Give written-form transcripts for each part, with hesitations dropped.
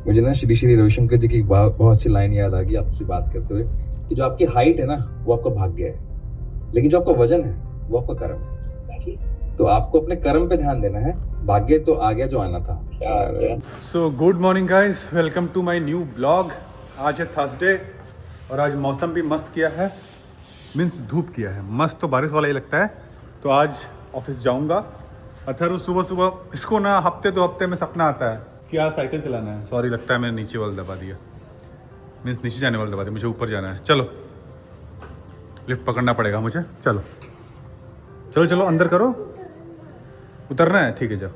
मुझे ना श्री श्री रविशंकर जी की एक बहुत अच्छी लाइन याद आ गई आपसे बात करते हुए कि जो आपकी हाइट है ना वो आपका भाग्य है, लेकिन जो आपका वजन है वो आपका कर्म है। Exactly. तो आपको अपने कर्म पे ध्यान देना है, भाग्य तो आ गया जो आना था। क्या so good morning guys, welcome to my new blog. आज है थर्सडे और आज मौसम भी मस्त किया है, मीन्स धूप किया है। मस्त तो बारिश वाला ही लगता है। तो आज ऑफिस जाऊंगा। अथर्व सुबह सुबह इसको ना हफ्ते 2 हफ्ते में सपना आता है कि आज साइकिल चलाना है। सॉरी, लगता है मैंने नीचे वाला दबा दिया, मीन्स नीचे जाने वाला दबा दिया। मुझे ऊपर जाना है। चलो लिफ्ट पकड़ना पड़ेगा मुझे। चलो चलो चलो अंदर करो। उतरना है, ठीक है जाओ।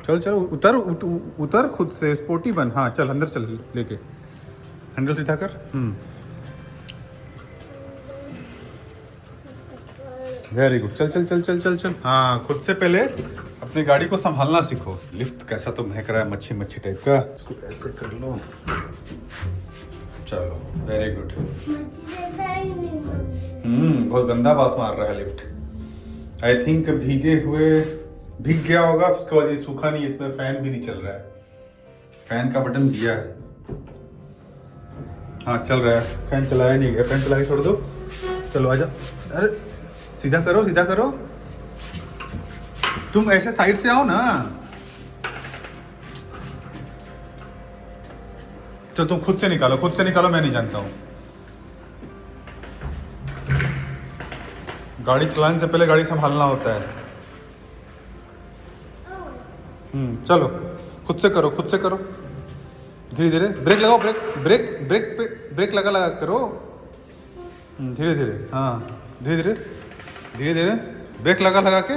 चल चल उतर उतर खुद से, स्पोर्टी बन। हाँ चल अंदर चल, लेके हैंडल सीधा कर। Very good. चल चल चल चल चल चल। हाँ, खुद से पहले अपनी गाड़ी को संभालना सीखो। लिफ्ट कैसा तो महक रहा है, मच्छी मच्छी टाइप का। इसको ऐसे कर लो। चलो वेरी गुड। बहुत गंदा बास मार रहा है लिफ्ट। आई थिंक भीग गया होगा। उसके बाद ये सूखा नहीं, इसमें फैन भी नहीं चल रहा है। फैन का बटन दिया है, हाँ चल रहा है। फैन चलाया नहीं गया, फैन चला के छोड़ दो। चलो आजा। अरे सीधा करो, सीधा करो। तुम ऐसे साइड से आओ ना। चल तुम खुद से निकालो, खुद से निकालो। मैं नहीं जानता हूँ। गाड़ी चलाने से पहले गाड़ी संभालना होता है। चलो खुद से करो, खुद से करो। धीरे धीरे ब्रेक लगाओ। ब्रेक ब्रेक ब्रेक पे ब्रेक लगा लगा करो। धीरे धीरे, हाँ धीरे धीरे धीरे धीरे ब्रेक लगा लगा के।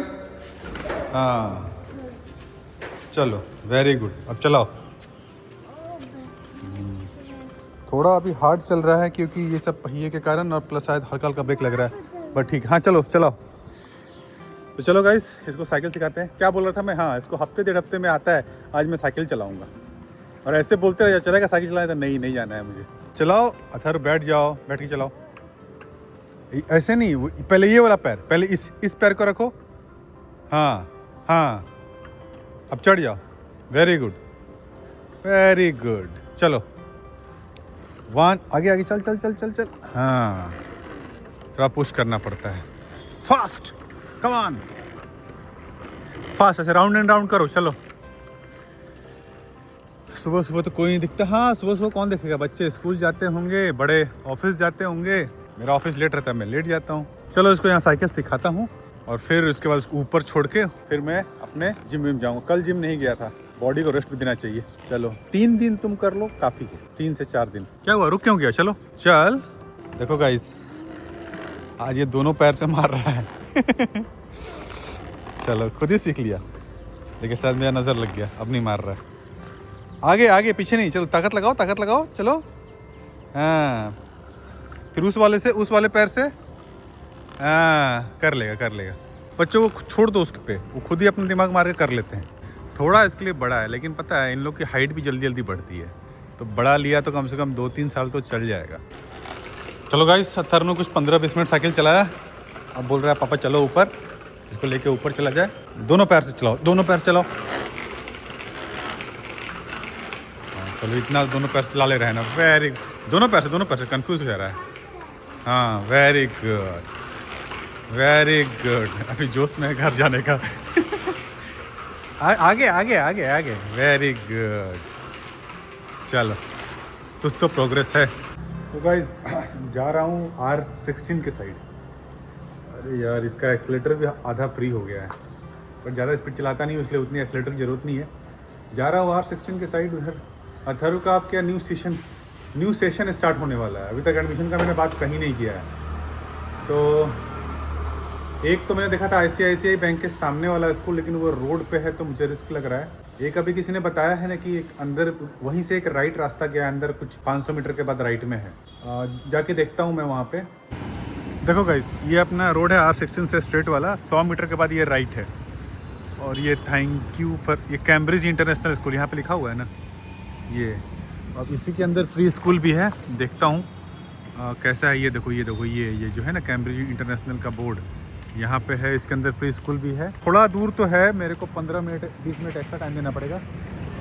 हाँ चलो वेरी गुड। अब चलाओ। थोड़ा अभी हार्ड चल रहा है क्योंकि ये सब पहिए के कारण, और प्लस शायद हल्का हल्का ब्रेक लग रहा है, बट ठीक है। हाँ चलो चलाओ। तो चलो गाइस, इसको साइकिल सिखाते हैं। क्या बोल रहा था मैं? हाँ, इसको हफ्ते 1.5 हफ्ते में आता है। आज मैं साइकिल चलाऊंगा। और ऐसे बोलते रहे चलेगा साइकिल चलाने? तो नहीं जाना है मुझे। चलाओ अथर्व, बैठ जाओ, बैठ के चलाओ। ऐसे नहीं, पहले ये वाला पैर, पहले इस पैर को रखो। हाँ हाँ, अब चढ़ जाओ। Very good, very good. चलो 1, आगे आगे चल चल चल चल चल। हाँ, थोड़ा पुश करना पड़ता है। Fast, come on, fast. ऐसे राउंड एंड राउंड करो। चलो। सुबह सुबह तो कोई नहीं दिखता। हाँ, सुबह सुबह कौन देखेगा? बच्चे स्कूल जाते होंगे, बड़े ऑफिस जाते होंगे। मेरा ऑफिस लेट रहता है, मैं लेट जाता हूँ। चलो इसको यहाँ साइकिल सिखाता हूँ, और फिर उसके बाद उसको ऊपर छोड़ के फिर मैं अपने जिम में जाऊँगा। कल जिम नहीं गया था, बॉडी को रेस्ट भी देना चाहिए। चलो 3 दिन तुम कर लो, काफ़ी है। 3 से 4 दिन। क्या हुआ, रुक क्यों गया? चलो चल। देखो गाइस, आज ये दोनों पैर से मार रहा है। चलो खुद ही सीख लिया, लेकिन शायद मेरा नज़र लग गया, अब नहीं मार रहा है। आगे आगे, पीछे नहीं। चलो ताकत लगाओ, ताकत लगाओ। चलो हाँ, फिर उस वाले से, उस वाले पैर से। हाँ, कर लेगा कर लेगा। बच्चों को छोड़ दो उसके पे, वो खुद ही अपना दिमाग मार के कर लेते हैं। थोड़ा इसके लिए बड़ा है, लेकिन पता है इन लोग की हाइट भी जल्दी जल्दी बढ़ती है, तो बड़ा लिया तो कम से कम 2-3 साल तो चल जाएगा। चलो गाइस, अथर्व ने कुछ 15-20 मिनट साइकिल चलाया। अब बोल रहा है पापा चलो ऊपर, इसको लेके ऊपर चला जाए। दोनों पैर से चलाओ, दोनों पैर चलाओ। चलो इतना दोनों पैर चला ले रहे हैं ना। वेरी, दोनों पैर से कंफ्यूज हो जा रहा है। हाँ वेरी गुड, वेरी गुड। अभी जोश में है घर जाने का। आगे आगे आगे आगे, वेरी गुड। चलो कुछ तो प्रोग्रेस है। सो गाइस, जा रहा हूँ R16 के साइड। अरे यार, इसका एक्सीलेटर भी आधा फ्री हो गया है, पर ज़्यादा स्पीड चलाता नहीं हूँ, इसलिए उतनी एक्सीलेटर की ज़रूरत नहीं है। जा रहा हूँ R16 के साइड। उधर अथर्व का अब क्या न्यू सेशन स्टार्ट होने वाला है। अभी तक एडमिशन का मैंने बात कहीं नहीं किया है। तो एक तो मैंने देखा था ICICI बैंक के सामने वाला स्कूल, लेकिन वो रोड पे है तो मुझे रिस्क लग रहा है। एक अभी किसी ने बताया है ना कि एक अंदर वहीं से एक राइट रास्ता गया अंदर, कुछ 500 मीटर के बाद राइट में है। जाके देखता हूँ मैं वहाँ पे। देखो गाइस, ये अपना रोड है R16 से स्ट्रेट वाला। 100 मीटर के बाद ये राइट है। और ये थैंक यू फॉर, ये कैम्ब्रिज इंटरनेशनल स्कूल यहाँ पे लिखा हुआ है ना ये। अब इसी के अंदर प्री स्कूल भी है, देखता हूँ कैसा है। ये देखो ये देखो, ये जो है ना कैम्ब्रिज इंटरनेशनल का बोर्ड यहाँ पे है। इसके अंदर प्री स्कूल भी है। थोड़ा दूर तो है, मेरे को 15 मिनट 20 मिनट एक्स्ट्रा टाइम देना पड़ेगा।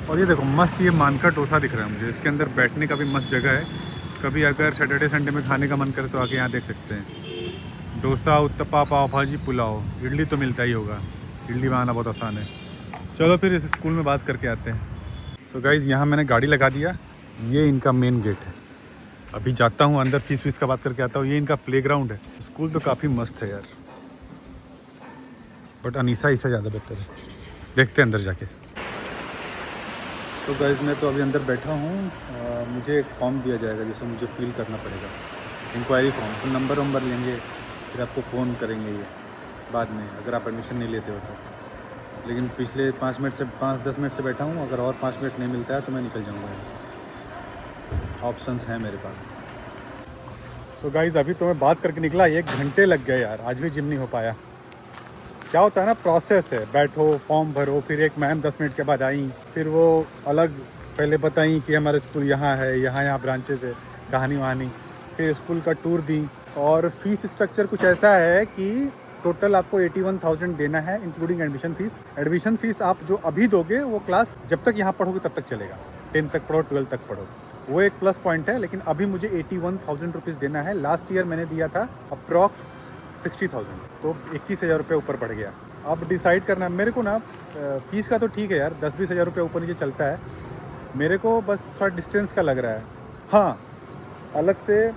और ये देखो मस्त ये मानका डोसा दिख रहा है मुझे, इसके अंदर बैठने का भी मस्त जगह है। कभी अगर सैटरडे संडे में खाने का मन करे तो आके यहाँ देख सकते हैं। डोसा, उत्तपा, पाव भाजी, पुलाव, इडली तो मिलता ही होगा, इडली बनाना बहुत आसान है। चलो फिर इस स्कूल में बात करके आते हैं। सो गाइज़ यहाँ मैंने गाड़ी लगा दिया, ये इनका मेन गेट है। अभी जाता हूँ अंदर, फीस का बात करके आता हूँ। ये इनका प्लेग्राउंड है। स्कूल तो काफ़ी मस्त है यार, बट अनीसा इससे ज़्यादा बेटर है। देखते हैं अंदर जाके। तो गाइस मैं तो अभी अंदर बैठा हूँ। मुझे एक फॉर्म दिया जाएगा जिसे मुझे फिल करना पड़ेगा, इंक्वायरी फॉर्म। तो नंबर लेंगे, फिर आपको फ़ोन करेंगे ये बाद में, अगर आप एडमिशन नहीं लेते हो तो। लेकिन पिछले 5-10 मिनट से बैठा हूँ। अगर और 5 मिनट नहीं मिलता है तो मैं निकल जाऊँगा यहाँ से। ऑप्शंस हैं मेरे पास। तो गाइस अभी तो मैं बात करके निकला, 1 घंटे लग गए यार, आज भी जिम नहीं हो पाया। क्या होता है ना, प्रोसेस है, बैठो, फॉर्म भरो, फिर एक मैम 10 मिनट के बाद आई, फिर वो अलग पहले बताई कि हमारा स्कूल यहाँ है, यहाँ ब्रांचेस है, कहानी वहानी, फिर स्कूल का टूर दी। और फीस स्ट्रक्चर कुछ ऐसा है कि टोटल आपको 81,000 देना है including admission fees. Admission fees आप जो अभी दोगे वो क्लास जब तक यहाँ पढ़ोगे तब तक चलेगा, 10 तक पढ़ो, 12 तक पढ़ो, वो एक प्लस पॉइंट है। लेकिन अभी मुझे 81,000 रुपीज़ देना है। लास्ट ईयर मैंने दिया था अप्रॉक्स 60,000, तो 21,000 रुपये ऊपर बढ़ गया। अब डिसाइड करना है मेरे को ना। फ़ीस का तो ठीक है यार, 10-20 हज़ार रुपये ऊपर नीचे चलता है। मेरे को बस थोड़ा डिस्टेंस का लग रहा है। हाँ, अलग से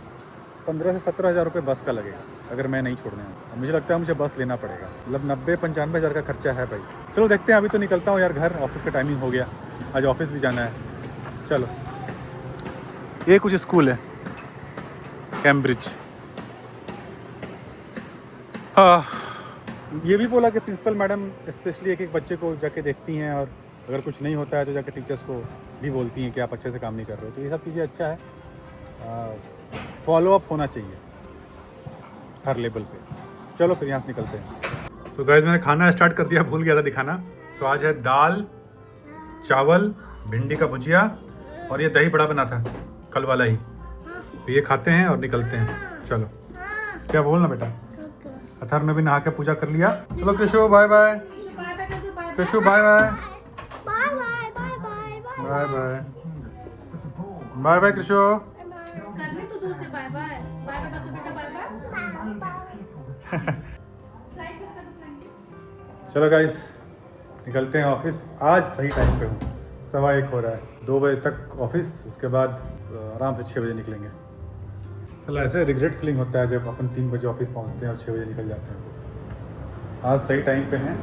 15 से 17 हज़ार रुपये बस का लगेगा अगर मैं नहीं छोड़ने हूँ। मुझे लगता है मुझे बस लेना पड़ेगा, मतलब 90-95 हज़ार का खर्चा है भाई। चलो देखते हैं, अभी तो निकलता हूँ यार घर, ऑफिस का टाइमिंग हो गया, आज ऑफिस भी जाना है। चलो, ये कुछ स्कूल है कैम्ब्रिज। हाँ, ये भी बोला कि प्रिंसिपल मैडम स्पेशली एक बच्चे को जाके देखती हैं, और अगर कुछ नहीं होता है तो जाके टीचर्स को भी बोलती हैं कि आप अच्छे से काम नहीं कर रहे हो। तो ये सब चीज़ें अच्छा है, फॉलोअप होना चाहिए हर लेवल पे। चलो फिर यहाँ से निकलते हैं। सो गाइस मैंने खाना स्टार्ट कर दिया, भूल गया था दिखाना। सो आज है दाल चावल, भिंडी का भुजिया, और ये दही बड़ा बना था कल वाला ही। तो ये खाते हैं और निकलते हैं। चलो, क्या बोलना बेटा? अथर्व ने भी नहा के पूजा कर लिया। चलो Krishu bye bye. Krishu bye bye. Bye bye bye bye Krishu. चलो गाइस निकलते हैं ऑफिस। आज सही टाइम पे हूँ, 1:15 हो रहा है, 2 बजे तक ऑफिस, उसके बाद आराम से 6 बजे निकलेंगे। चलो, ऐसे रिग्रेट फीलिंग होता है जब अपन 3 बजे ऑफिस पहुँचते हैं और 6 बजे निकल जाते हैं। तो आज सही टाइम पे हैं,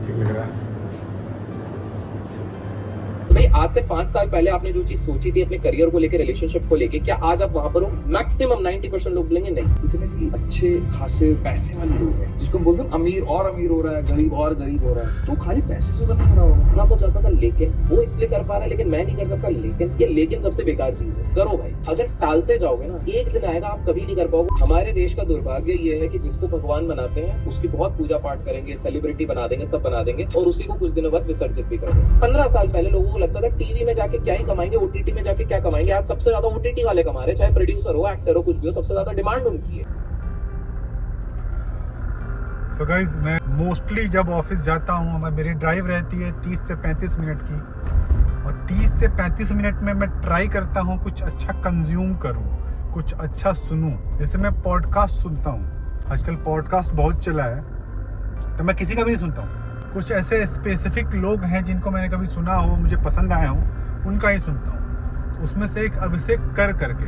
ठीक लग रहा है। भाई आज से 5 साल पहले आपने जो चीज सोची थी अपने करियर को लेकर, रिलेशनशिप को लेकर, क्या आज आप वहां पर हो? मैक्सिमम 90% लोग बोलेंगे नहीं। जितने भी अच्छे खासे पैसे वाले लोग हैं, जिसको हम बोलते हैं अमीर और अमीर हो रहा है, गरीब और गरीब हो रहा है, तो खाली पैसे से तो नहीं हो रहा होगा ना। तो चाहता था लेकिन वो इसलिए कर पा रहा है, लेकिन मैं नहीं कर सकता। लेकिन ये लेकिन सबसे बेकार चीज है। करो भाई, अगर टालते जाओगे ना, एक दिन आएगा आप कभी नहीं कर पाओगे। हमारे देश का दुर्भाग्य ये है कि जिसको भगवान बनाते हैं उसकी बहुत पूजा पाठ करेंगे, सेलिब्रिटी बना देंगे, सब बना देंगे, और उसी को कुछ दिनों बाद विसर्जित भी कर देंगे। 15 साल पहले लोगों को लगता था टीवी में जाके क्या ही कमाएंगे, ओटीटी में जाके क्या कमाएंगे। आज सबसे ज्यादा ओटीटी वाले कमा रहे, चाहे प्रोड्यूसर हो, एक्टर हो, कुछ भी हो, सबसे ज्यादा डिमांड उनकी है। सो गाइज मैं मोस्टली जब ऑफिस जाता हूँ, मेरी ड्राइव रहती है 30 से 35 मिनट की, और 30 से 35 मिनट में मैं ट्राई करता हूँ कुछ अच्छा कंज्यूम करूँ, कुछ अच्छा सुनूँ। जैसे मैं पॉडकास्ट सुनता हूँ, आजकल पॉडकास्ट बहुत चला है, तो मैं किसी का भी नहीं सुनता हूँ। कुछ ऐसे स्पेसिफिक लोग हैं जिनको मैंने कभी सुना हो, मुझे पसंद आया हो, उनका ही सुनता हूँ। तो उसमें से एक अभिषेक कर करके।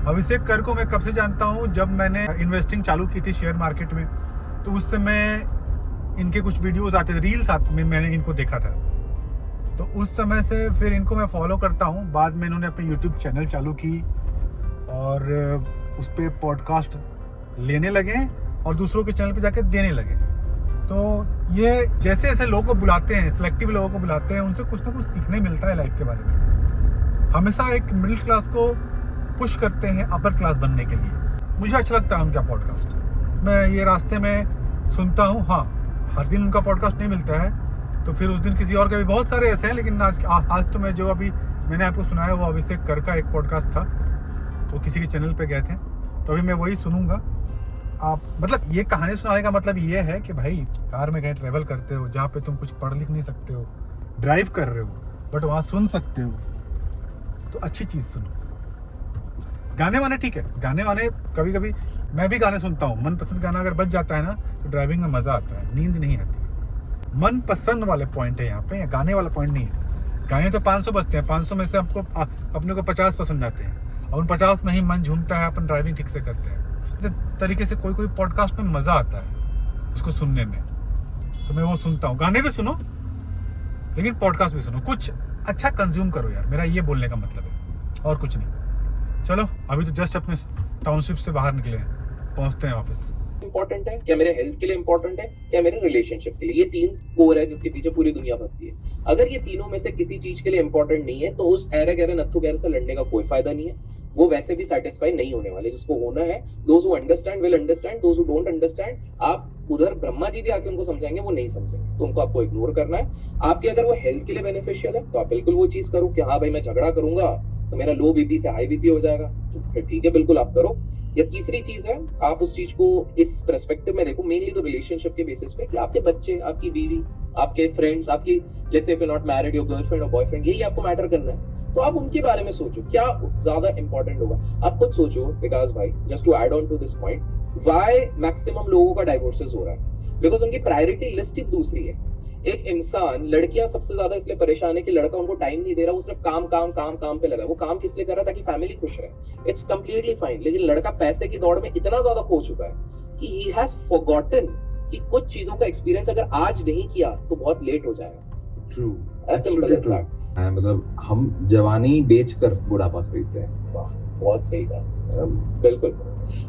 अभिषेक कर को मैं कब से जानता हूँ, जब मैंने इन्वेस्टिंग चालू की थी शेयर मार्केट में, तो उस समय इनके कुछ वीडियोस आते थे, रील्स में मैंने इनको देखा था। तो उस समय से फिर इनको मैं फॉलो करता हूँ। बाद में इन्होंने अपनी यूट्यूब चैनल चालू की और उस पर पॉडकास्ट लेने लगे और दूसरों के चैनल पे जाके देने लगे। तो ये जैसे ऐसे लोगों को बुलाते हैं, सिलेक्टिव लोगों को बुलाते हैं, उनसे कुछ ना कुछ सीखने मिलता है लाइफ के बारे में। हमेशा एक मिडिल क्लास को पुश करते हैं अपर क्लास बनने के लिए। मुझे अच्छा लगता है उनका पॉडकास्ट, मैं ये रास्ते में सुनता हूँ। हाँ, हर दिन उनका पॉडकास्ट नहीं मिलता है, तो फिर उस दिन किसी और का भी। बहुत सारे ऐसे हैं, लेकिन आज तो मैं जो अभी मैंने आपको सुनाया वो अभिषेक कर का एक पॉडकास्ट था, वो किसी के चैनल पे गए थे, तो अभी मैं वही सुनूंगा। आप मतलब ये कहानी सुनाने का मतलब ये है कि भाई कार में कहीं ट्रैवल करते हो जहाँ पे तुम कुछ पढ़ लिख नहीं सकते हो, ड्राइव कर रहे हो बट वहाँ सुन सकते हो तो अच्छी चीज़ सुनो। गाने वाने ठीक है, गाने वाने कभी कभी मैं भी गाने सुनता हूँ। मनपसंद गाना अगर बज जाता है ना तो ड्राइविंग में मज़ा आता है, नींद नहीं आती। मनपसंद वाले पॉइंट है यहाँ पे, गाने वाला पॉइंट नहीं है। गाने तो 500 बजते हैं, 500 में से आपको अपने को 50 पसंद आते हैं और उन 50 में ही मन झूमता है, अपन ड्राइविंग ठीक से करते हैं। इस तरीके से कोई पॉडकास्ट में मज़ा आता है उसको सुनने में, तो मैं वो सुनता हूँ। गाने भी सुनो लेकिन पॉडकास्ट भी सुनो, कुछ अच्छा कंज्यूम करो यार, मेरा ये बोलने का मतलब है और कुछ नहीं। चलो अभी तो जस्ट अपने टाउनशिप से बाहर निकले हैं, पहुंचते हैं ऑफिस। इंपॉर्टेंट है क्या मेरे हेल्थ के लिए इंपॉर्टेंट है, क्या मेरे रिलेशनशिप के लिए? ये 3 कोर है जिसके पीछे पूरी दुनिया भगती है। अगर ये तीनों में से किसी चीज के लिए इंपॉर्टेंट नहीं है तो उस एरे गैरे नत्थु गैरे से लड़ने का कोई फायदा नहीं है। वो वैसे भी सेटिस्फाई नहीं होने वाले। जिसको होना है, those who understand will understand, those who don't understand, आप उधर ब्रह्मा जी भी आके उनको समझाएंगे, वो नहीं समझेंगे, तो उनको आपको इग्नोर करना है। आपके अगर वो हेल्थ के लिए बेनिफिशियल है तो आप बिल्कुल वो चीज करो कि हाँ भाई मैं झगड़ा करूंगा तो मेरा लो बीपी से हाई बीपी हो जाएगा, तो फिर ठीक है, बिल्कुल आप करो। या तीसरी चीज है, आप उस चीज को इस पर्सपेक्टिव में देखो, मेनली तो रिलेशनशिप के बेसिस पे, कि आपके बच्चे, आपकी बीवी, आपके फ्रेंड्स, आपकी let's say if you not married, your girlfriend और बॉयफ्रेंड, यही आपको मैटर करना है, तो आप उनके बारे में सोचो क्या ज्यादा इंपॉर्टेंट होगा। आप खुद सोचो विकास भाई, just to add on to this point, why maximum लोगों का डाइवोर्सेस हो रहा है? बिकॉज उनकी प्रायोरिटी लिस्ट ही दूसरी है। एक इंसान, लड़कियां सबसे ज्यादा इसलिए परेशान है कि लड़का उनको टाइम नहीं दे रहा, वो सिर्फ काम काम काम काम पे लगा। वो काम किस लिए कर रहा है? ताकि फैमिली खुश रहे। It's completely fine. लेकिन लड़का पैसे की दौड़ में इतना ज्यादा खो चुका है कि ही हैज फॉरगॉटन कि कुछ चीजों का एक्सपीरियंस अगर आज नहीं किया तो बहुत लेट हो जाएगा। True, as simple as that. मतलब हम जवानी बेचकर बुढ़ापा खरीदते हैं। वाह, बहुत सही बात, बिल्कुल।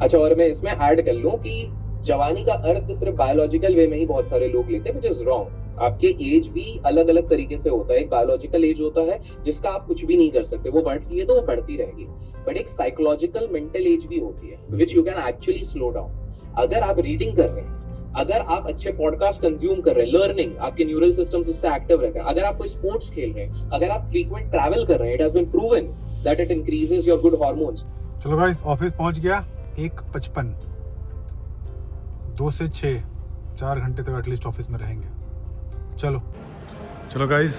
अच्छा, और मैं इसमें ऐड कर लूं कि जवानी का अर्थ सिर्फ बायोलॉजिकल वे में ही बहुत सारे लोग लेते हैं, व्हिच इज रॉन्ग। आपके एज भी अलग अलग तरीके से होता है। एक बायोलॉजिकल एज होता है जिसका आप कुछ भी नहीं कर सकते, वो बढ़ रही है तो वो बढ़ती रहेगी। बट एक साइकोलॉजिकल मेंटल एज भी होती है which you can actually slow down. अगर आप रीडिंग कर रहे हैं, अगर आप अच्छे पॉडकास्ट कंज्यूम कर रहे हैं, लर्निंग, आपके न्यूरल सिस्टम्स उससे एक्टिव रहते हैं, अगर आप कोई स्पोर्ट्स खेल रहे हैं, अगर आप फ्रीक्वेंट ट्रैवल कर रहे हैं, it has been proven that it increases your good hormones. चलो गाइस, ऑफिस पहुंच गया 1:55, 2 से 6, 4 घंटे तक एटलीस्ट ऑफिस में रहेंगे। चलो गाइस,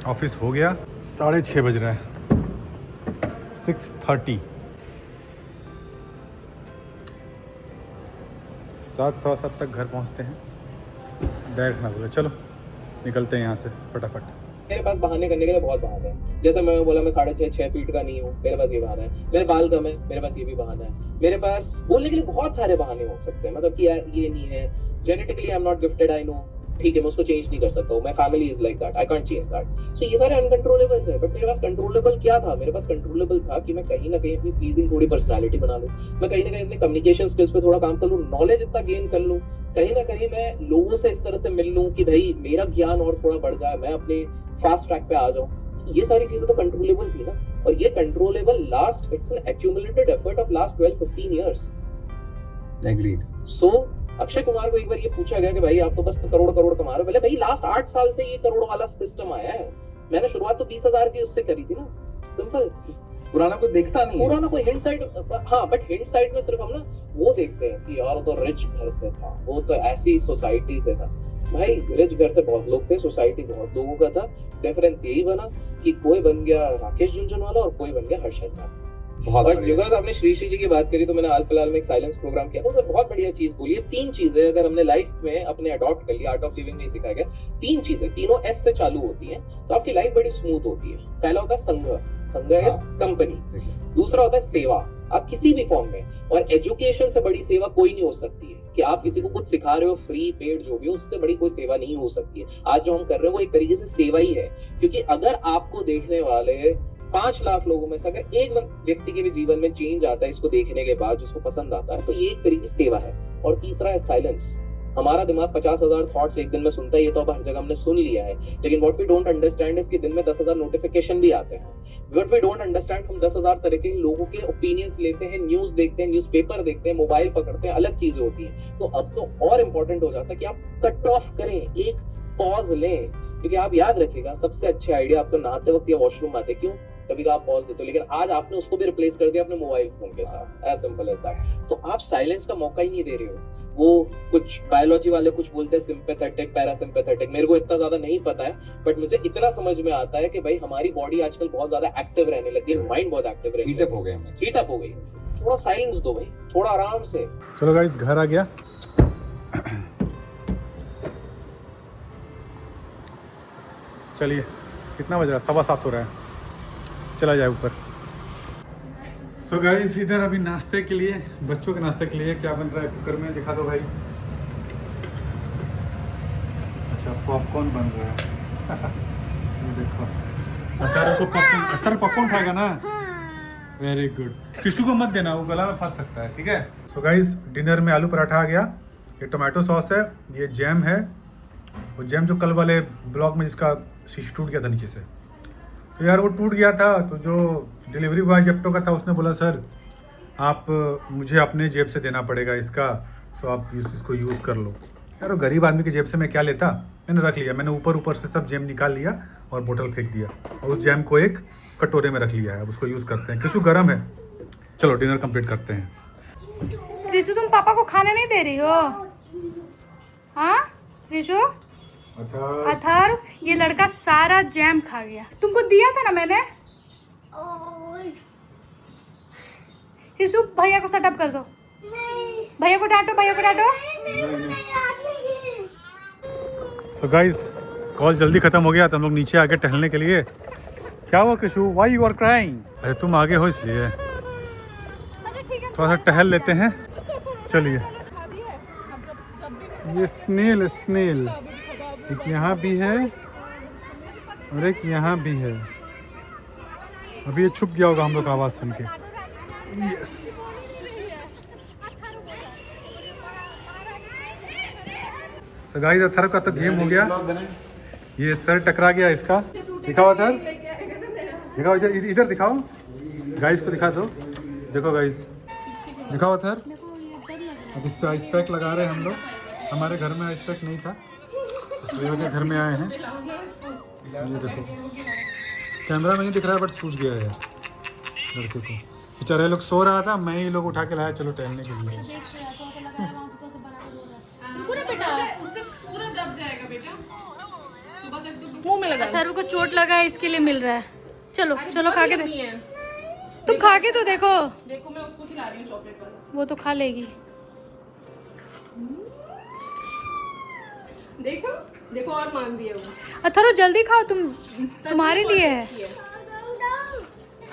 ऑफिस हो गया, 6:30 बज रहा है, 6:30, 7:15 तक घर पहुंचते हैं। डायरेक्ट ना बोले, चलो निकलते हैं यहाँ से फटाफट। मेरे पास बहाने करने के लिए बहुत बहाने हैं। जैसे मैं बोला मैं 6.5 फीट का नहीं हूँ, मेरे पास ये बहाना है। मेरे बाल कम है, मेरे पास ये भी बहाना है। मेरे पास बोलने के लिए बहुत सारे बहाने हो सकते हैं, मतलब कि यार ये नहीं है, genetically I am not gifted, I know, ठीक है, मैं उसको चेंज नहीं कर सकता हूँ, मैं family is like that, I can't change that. So ये सारे अनकंट्रोलेबल्स है। बट मेरे पास कंट्रोलेबल क्या था? मेरे पास कंट्रोलेबल था कि मैं कहीं ना कहीं अपनी प्लीजिंग थोड़ी पर्सनालिटी बना लूँ, मैं कहीं ना कहीं अपने कम्युनिकेशन स्किल्स पे थोड़ा काम कर लूँ, नॉलेज इतना गेन कर लूँ, कहीं ना कहीं मैं लोगों से इस तरह से मिल लूँ कि भाई मेरा ज्ञान और थोड़ा बढ़ जाए, मैं अपने फास्ट ट्रैक पे आ जाऊँ। ये सारी चीजें तो कंट्रोलेबल थी ना, और ये controllable last, it's an accumulated effort of last 12-15 years. Agreed. So Akshay Kumar को एक बार ये पूछा गया कि भाई आप तो बस करोड़ कमा रहे हो। बोले भाई लास्ट 8 साल से ये करोड़ वाला सिस्टम आया है, मैंने शुरुआत तो 20,000 की उससे करी थी ना, सिंपल। पुराना कोई देखता नहीं, पुराना कोई हिंट साइड, हाँ, बट हिंट साइड में सिर्फ हम ना वो देखते हैं कि यार वो तो रिच घर से था, वो तो ऐसी सोसाइटी से था। भाई रिच घर से बहुत लोग थे, सोसाइटी बहुत लोगों का था। डिफरेंस यही बना कि कोई बन गया राकेश झुनझुनवाला और कोई बन गया हर्षद मेहता। और जिगर आपने श्री जी की बात करी तो मैंने हाल फिलहाल में एक साइलेंस प्रोग्राम किया था, तो बहुत बढ़िया चीज बोली है। 3 चीजें अगर हमने लाइफ में अपने अडॉप्ट कर लिया, आर्ट ऑफ लिविंग में सिखाया गया, 3 चीजें, तीनों एस से चालू होती हैं, तो आपकी लाइफ बड़ी स्मूथ होती है। पहला होता है संघ, संघ इज कंपनी। दूसरा होता है सेवा, आप किसी भी फॉर्म में, और एजुकेशन से बड़ी सेवा कोई नहीं हो सकती है कि आप किसी को कुछ सिखा रहे हो, फ्री पेड जो भी हो, उससे बड़ी कोई सेवा नहीं हो सकती है। आज जो हम कर रहे हैं वो एक तरीके से सेवा ही है, क्योंकि अगर आपको देखने वाले 5 लाख लोगों में से अगर एक व्यक्ति के भी जीवन में चेंज आता है इसको देखने के बाद, जिसको पसंद आता है, तो ये एक तरीके से सेवा है। और तीसरा है साइलेंस। हमारा दिमाग 50,000 थॉट्स एक दिन में सुनता है, ये तो अब हर जगह हमने सुन लिया है, लेकिन what we don't understand is कि दिन में 10,000 नोटिफिकेशन भी आते हैं। व्हाट वी डोंट अंडरस्टैंड, हम 10,000 तरह के लोगों के ओपिनियंस लेते हैं, न्यूज देखते हैं, न्यूज़पेपर देखते हैं, मोबाइल पकड़ते हैं, अलग चीजें होती हैं। तो अब तो और इंपॉर्टेंट हो जाता है कि आप कट ऑफ करें, एक पॉज लें, क्योंकि आप याद रखिएगा सबसे अच्छे आइडिया आपको नहाते वक्त या वॉशरूम आते। क्यों? कभी आप पॉज देते हो, लेकिन आज आपने उसको भी रिप्लेस कर दिया अपने मोबाइल फोन के साथ, एज सिंपल एज दैट। तो आप साइलेंस का मौका ही नहीं दे रहे हो। वो कुछ बायोलॉजी वाले कुछ बोलते हैं सिंपैथेटिक, पैरासिम्पैथेटिक, मेरे को इतना ज्यादा नहीं पता है, बट मुझे इतना समझ में आता है कि भाई हमारी बॉडी आजकल बहुत ज्यादा एक्टिव रहने लगी है, माइंड बहुत एक्टिव रहने हीटअप हो गए हमें। हीटअप हो गई। थोड़ा साइलेंस दो भाई, थोड़ा आराम से। चलो गाइस, घर आ गया। चलिए, कितना बज रहा है? 7:15 हो रहा है। चला जाए ऊपर। सो गाइस, इधर अभी नाश्ते के लिए, बच्चों के नाश्ते के लिए क्या बन रहा है कुकर में, दिखा दो भाई। अच्छा, पॉपकॉर्न बन रहा है। ये देखो, अचार पॉपकॉर्न खाएगा ना? Very good. किशु को मत देना, वो गला में फंस सकता है, ठीक है। सो गाइस, डिनर में आलू पराठा आ गया, ये टोमेटो सॉस है, ये जैम है, वो जैम जो कल वाले ब्लॉग में जिसका शीशी टूट गया था नीचे से, तो यार वो टूट गया था, तो जो डिलीवरी बॉय जेप्टो का था उसने बोला सर आप मुझे अपने जेब से देना पड़ेगा इसका, सो आप इसको यूज़ कर लो। यार वो गरीब आदमी की जेब से मैं क्या लेता, मैंने रख लिया, मैंने ऊपर से सब जैम निकाल लिया और बोतल फेंक दिया, और उस जैम को एक कटोरे में रख लिया है, अब उसको यूज़ करते हैं। किशु गर्म है। चलो डिनर कंप्लीट करते हैं। त्रिशु, तुम पापा को खाने नहीं दे रही हो? हाँ त्रिशु? अथर्व, ये लड़का सारा जैम खा गया। तुमको दिया था ना मैंने। त्रिशु, भैया को सेटअप कर दो। भैया को डांटो, भैया को डांटो। सो गाइस, कॉल जल्दी खत्म हो गया तो हम लोग नीचे आके टहलने के लिए। क्या हुआ किशु, व्हाई यू आर क्राइंग? अरे तुम आगे हो इसलिए थोड़ा सा टहल लेते हैं। चलिए, ये स्नेल एक यहाँ भी है और एक यहाँ भी है। अभी ये छुप गया होगा हम लोग का आवाज़ सुन के। यस, तो गाइस अथर्व का तो गेम हो गया। ये सर टकरा गया इसका। दिखाओ अथर्व, दिखाओ इधर दिखाओ, गाइस को दिखा दो। देखो गाइस, दिखाओ अथर्व। अब इस पे आइस पैक लगा रहे हैं हम लोग। हमारे घर में आइस पैक नहीं था, इसलिए के घर में आए हैं। ये देखो, कैमरा में नहीं दिख रहा है बट सूझ गया है लड़के को। बेचारे लोग सो रहा था, मैं ही लोग उठा के लाया चलो टहलने के लिए। मुंह में लगा। अथर्व को चोट लगा है, इसके लिए मिल रहा है। चलो चलो खा के दे, तुम खा के तो देखो। देखो मैं उसको खिला रही हूँ चॉकलेट वाला। वो तो खा लेगी। देखो देखो, और मांग दिया वो। अथर्व जल्दी खाओ, तुम्हारे लिए है।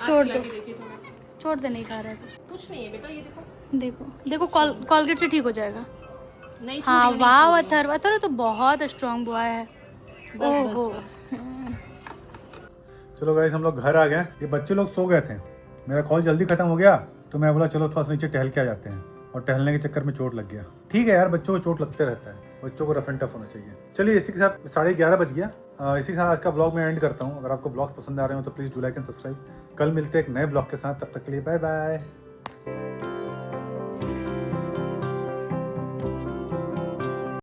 छोड़ दो, छोड़ दे, नहीं खा रहा है तो। कुछ नहीं है बेटा, ये देखो देखो देखो, कॉलगेट से ठीक हो जाएगा। नहीं हाँ वाह अथर्व, अथर्व तो बहुत स्ट्रांग बॉय है। ओहो, चलो गाइस, हम लोग घर आ गए। ये बच्चे लोग सो गए थे, मेरा कॉल जल्दी खत्म हो गया तो मैं बोला चलो थोड़ा सा नीचे टहल के आ जाते हैं, और टहलने के चक्कर में चोट लग गया। ठीक है यार, बच्चों को चोट लगते रहता है, बच्चों को रफ एंड टफ होना चाहिए। चलिए, इसी के साथ 11:30 बज गया। इसी के साथ आज का ब्लॉग मैं एंड करता हूँ। अगर आपको ब्लॉग्स पसंद आ रहे हो तो please do like and subscribe. कल मिलते हैं एक नए ब्लॉग के साथ, तब तक के लिए बाय बाय।